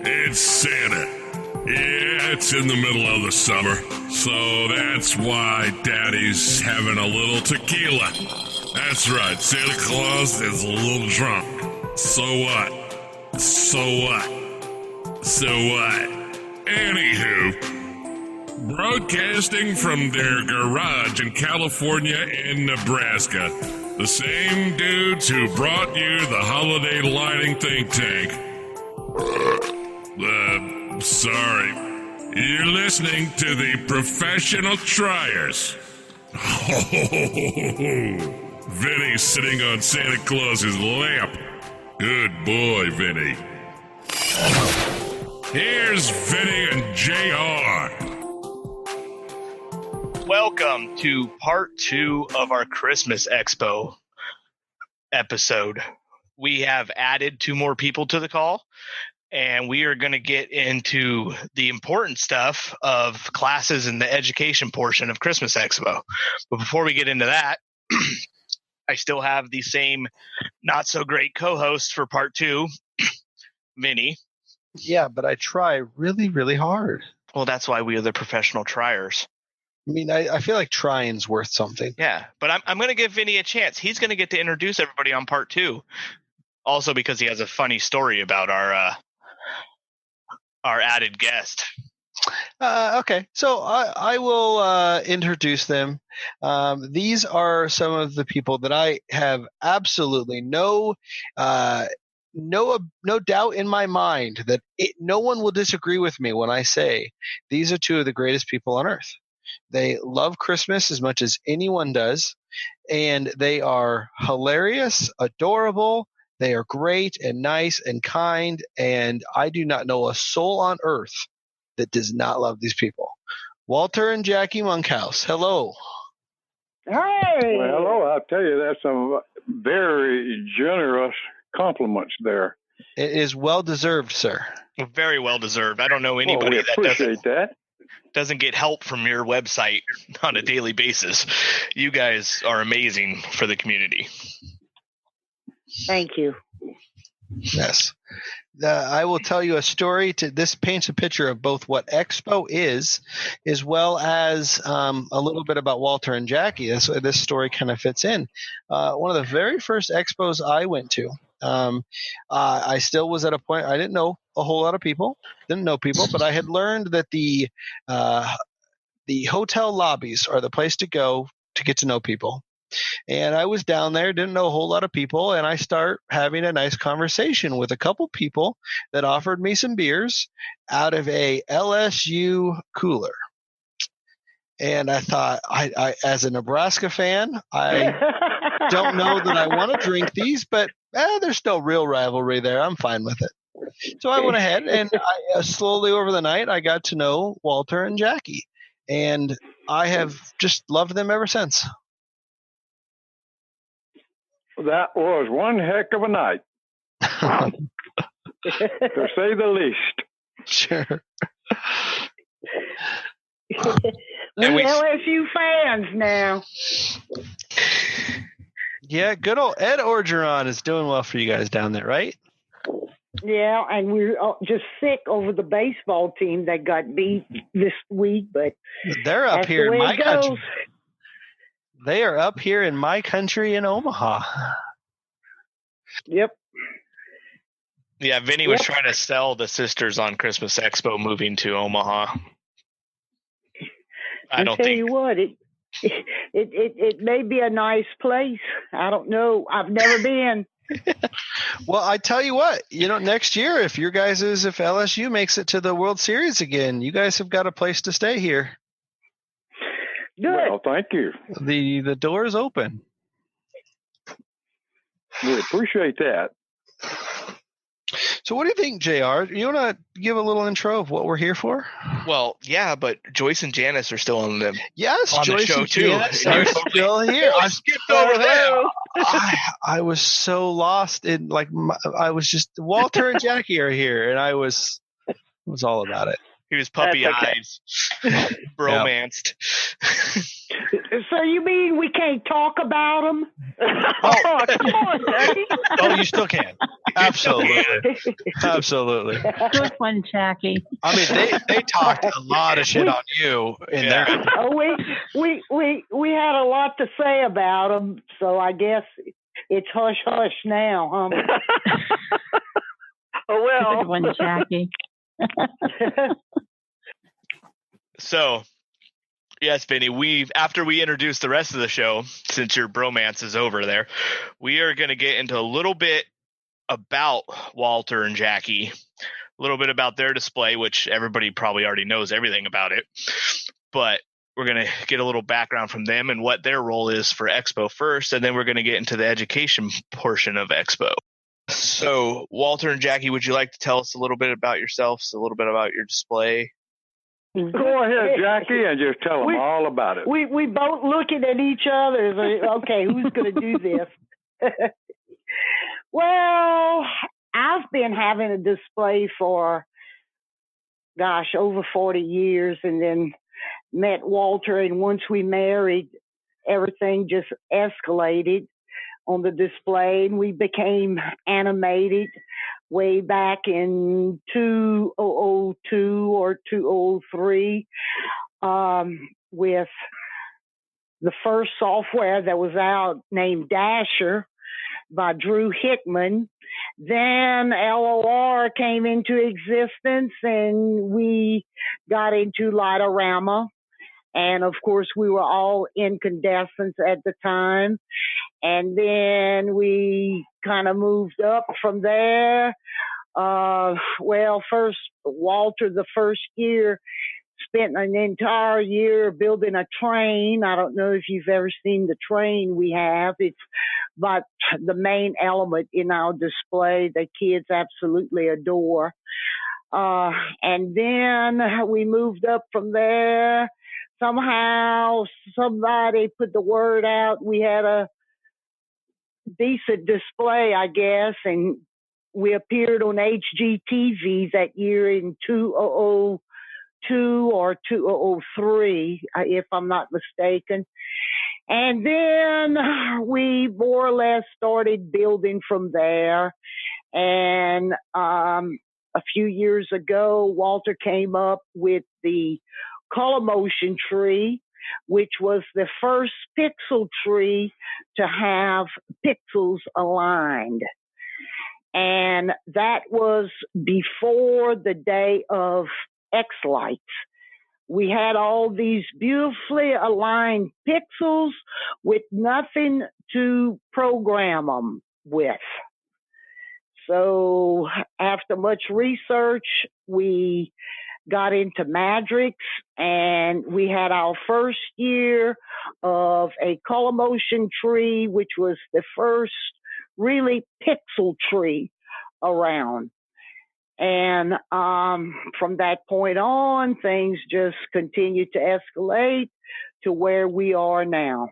It's Santa. Yeah, it's in the middle of the summer, so that's why Daddy's having a little tequila. That's right, Santa Claus is a little drunk. So what? Anywho, broadcasting from their garage in California and Nebraska, the same dudes who brought you the holiday lighting think tank. Sorry. You're listening to the Professional Triers. Vinny's sitting on Santa Claus's lap. Good boy, Vinny. Here's Vinny and JR. Welcome to part 2 of our Christmas Expo episode. We have added 2 more people to the call, and we are going to get into the important stuff of classes and the education portion of Christmas Expo. But before we get into that, I still have the same not so great co-host for part 2, Vinny. Yeah, but I try really, really hard. Well, that's why we are the professional triers. I mean, I feel like trying's worth something. Yeah, but I'm going to give Vinny a chance. He's going to get to introduce everybody on part 2. Also because he has a funny story about our added guest. Okay, so I will introduce them. These are some of the people that I have absolutely no doubt in my mind that no one will disagree with me when I say these are 2 of the greatest people on earth. They love Christmas as much as anyone does, and they are hilarious, adorable. They are great and nice and kind, and I do not know a soul on earth that does not love these people. Walter and Jackie Monkhouse, hello. Hey! Well, hello. I'll tell you, that's some very generous compliments there. It is well-deserved, sir. Very well-deserved. I don't know anybody that doesn't get help from your website on a daily basis. You guys are amazing for the community. Thank you. Yes. I will tell you a story. This paints a picture of both what Expo is, as well as a little bit about Walter and Jackie. This story kind of fits in. One of the very first Expos I went to, I still was at a point I didn't know a whole lot of people, but I had learned that the hotel lobbies are the place to go to get to know people. And I was down there, didn't know a whole lot of people, and I start having a nice conversation with a couple people that offered me some beers out of a LSU cooler. And I thought, I as a Nebraska fan, I don't know that I want to drink these, but there's no real rivalry there. I'm fine with it. So I went ahead, and slowly over the night, I got to know Walter and Jackie. And I have just loved them ever since. That was one heck of a night, to say the least. Sure. LSU fans now. Yeah, good old Ed Orgeron is doing well for you guys down there, right? Yeah, and we're just sick over the baseball team that got beat this week, but they're up here in my country. Goes. They are up here in my country in Omaha. Yep. Yeah, Vinny was trying to sell the sisters on Christmas Expo moving to Omaha. I'll tell you what, it may be a nice place. I don't know. I've never been. Well, I tell you what, next year, if LSU makes it to the World Series again, you guys have got a place to stay here. Good. Well, thank you. The door is open. We appreciate that. So what do you think, JR? You want to give a little intro of what we're here for? Well, yeah, but Joyce and Janice are still on the Joyce show and too. Janice are still here. I skipped over there. I was so lost in I was just Walter and Jackie are here, and I was all about it. He was puppy eyes, bromanced. So you mean we can't talk about them? Oh, come on, Jackie. Oh, you still can. Absolutely. Absolutely. Good one, Jackie. I mean, they talked a lot of shit on you in there. Oh, we had a lot to say about them, so I guess it's hush hush now, huh? Oh well. Good one, Jackie. So, yes, Vinny, after we introduce the rest of the show, since your bromance is over there, we are going to get into a little bit about Walter and Jackie, a little bit about their display, which everybody probably already knows everything about it. But we're going to get a little background from them and what their role is for Expo first, and then we're going to get into the education portion of Expo. So, Walter and Jackie, would you like to tell us a little bit about yourselves, a little bit about your display? Go ahead, Jackie, and just tell them all about it. We both looking at each other. Okay, who's going to do this? Well, I've been having a display for, over 40 years, and then met Walter, and once we married, everything just escalated on the display, and we became animated way back in 2002 or 2003 with the first software that was out named Dasher by Drew Hickman. Then LOR came into existence, and we got into Lightorama. And of course, we were all incandescents at the time. And then we kind of moved up from there. First, Walter, the first year, spent an entire year building a train. I don't know if you've ever seen the train we have. It's but the main element in our display that kids absolutely adore. And then we moved up from there. Somehow somebody put the word out. We had a decent display, I guess, and we appeared on HGTV that year in 2002 or 2003, if I'm not mistaken. And then we more or less started building from there. And a few years ago, Walter came up with the color motion tree, which was the first pixel tree to have pixels aligned. And that was before the day of X-Lights. We had all these beautifully aligned pixels with nothing to program them with. So after much research, we got into Madrix, and we had our first year of a color motion tree, which was the first really pixel tree around. And from that point on, things just continued to escalate to where we are now.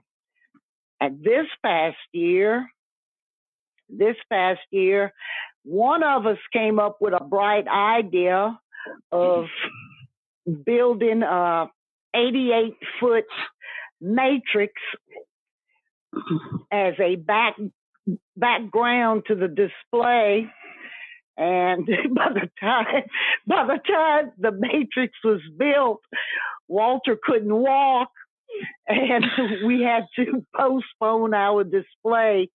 And this past year, one of us came up with a bright idea of building a 88-foot matrix as a background to the display. And by the time the matrix was built, Walter couldn't walk, and we had to postpone our display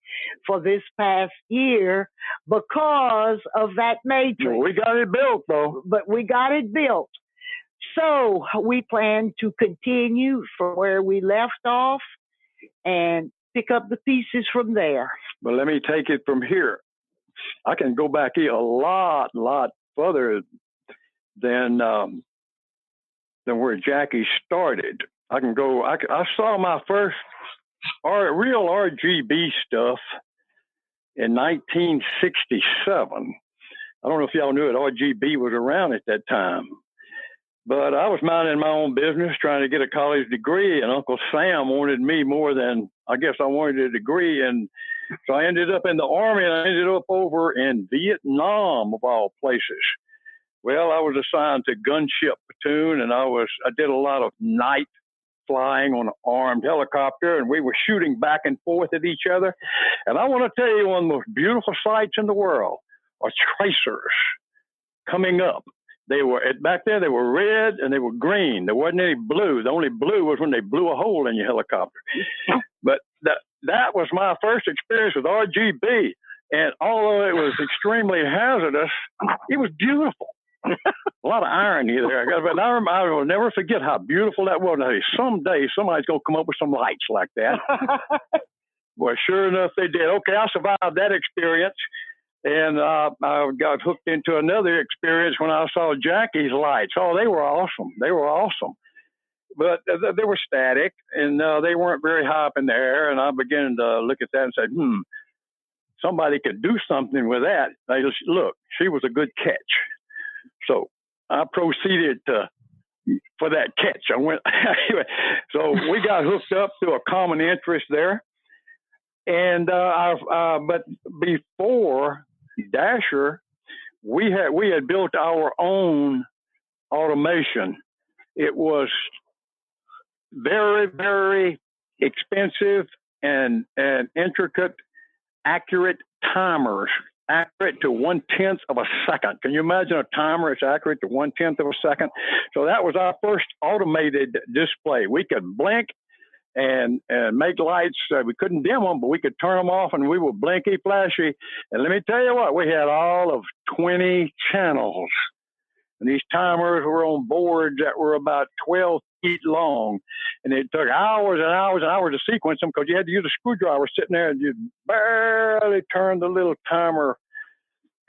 for this past year because of that matrix. Well, we got it built, though. But we got it built. So we plan to continue from where we left off and pick up the pieces from there. But let me take it from here. I can go back here a lot further than where Jackie started. I can go. I saw my first real RGB stuff in 1967. I don't know if y'all knew it. RGB was around at that time. But I was minding my own business, trying to get a college degree, and Uncle Sam wanted me more than I guess I wanted a degree. And so I ended up in the Army, and I ended up over in Vietnam, of all places. Well, I was assigned to gunship platoon, and I did a lot of night flying on an armed helicopter, and we were shooting back and forth at each other. And I want to tell you, one of the most beautiful sights in the world are tracers coming up. They were back there. They were red and they were green. There wasn't any blue. The only blue was when they blew a hole in your helicopter. But that was my first experience with RGB. And although it was extremely hazardous, it was beautiful. A lot of irony there. But I will never forget how beautiful that was. Now, someday somebody's going to come up with some lights like that. Well, sure enough, they did. Okay, I survived that experience. And I got hooked into another experience when I saw Jackie's lights. Oh, they were awesome. They were awesome. But they were static, and they weren't very high up in the air. And I began to look at that and say, somebody could do something with that. They just, look, she was a good catch. So I proceeded for that catch. I went. So we got hooked up to a common interest there. And but before Dasher, we had built our own automation. It was very, very expensive and intricate, accurate timers, accurate to 1/10 of a second. Can you imagine a timer that's accurate to 1/10 of a second? So that was our first automated display. We could blink and make lights. We couldn't dim them, but we could turn them off, and we were blinky flashy. And let me tell you what, we had all of 20 channels. And these timers were on boards that were about 12 feet long. And it took hours and hours and hours to sequence them because you had to use a screwdriver sitting there and you barely turn the little timer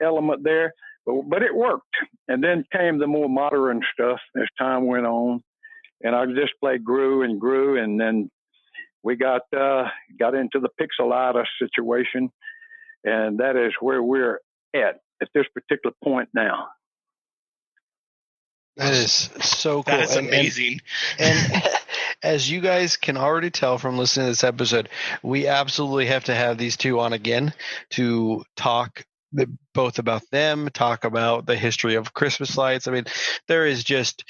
element there. But it worked. And then came the more modern stuff as time went on. And our display grew and grew, and then we got into the pixelitis situation, and that is where we're at this particular point now. That is so cool. That is amazing. And as you guys can already tell from listening to this episode, we absolutely have to have these two on again to talk both about them, talk about the history of Christmas lights. I mean, there is just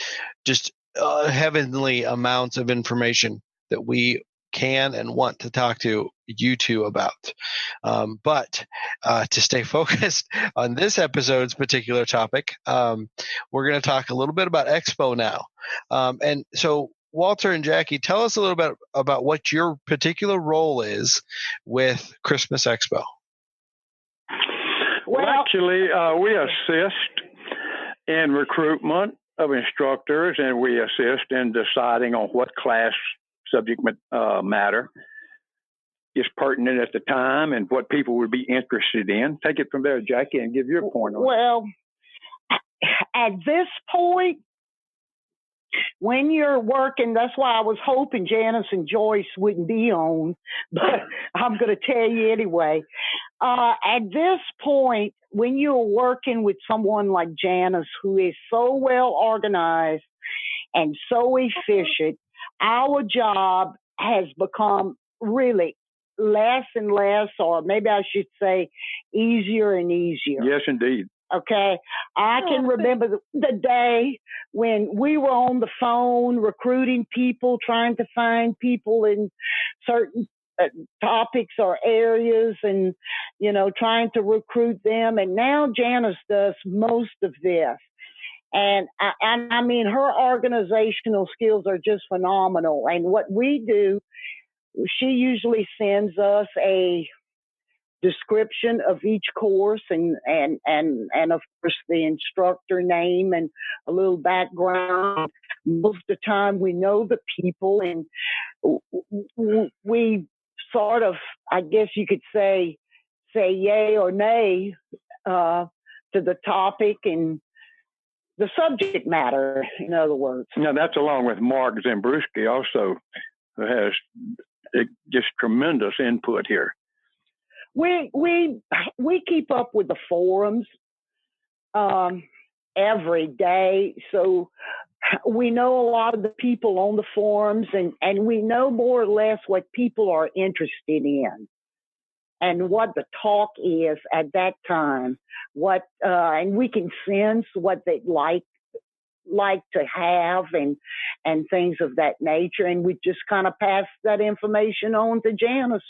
heavenly amounts of information that we can and want to talk to you two about. But to stay focused on this episode's particular topic, we're going to talk a little bit about Expo now. And so, Walter and Jackie, tell us a little bit about what your particular role is with Christmas Expo. Well, actually, we assist in recruitment of instructors, and we assist in deciding on what class subject matter is pertinent at the time and what people would be interested in. Take it from there, Jackie, and give your point on it. Well, at this point, when you're working, that's why I was hoping Janice and Joyce wouldn't be on, but I'm going to tell you anyway. At this point, when you're working with someone like Janice, who is so well organized and so efficient, our job has become really less and less, or maybe I should say easier and easier. Yes, indeed. Okay. I can remember the day when we were on the phone recruiting people, trying to find people in certain topics or areas and, trying to recruit them. And now Janice does most of this. And I mean, her organizational skills are just phenomenal. And what we do, she usually sends us a description of each course and of course the instructor name and a little background. Most of the time we know the people, and we sort of, I guess you could say yay or nay to the topic and the subject matter, in other words. Now that's along with Mark Zembruski also, who has just tremendous input here. We keep up with the forums every day, so we know a lot of the people on the forums, and we know more or less what people are interested in and what the talk is at that time. And we can sense what they like like to have and things of that nature. And we just kind of pass that information on to Janice.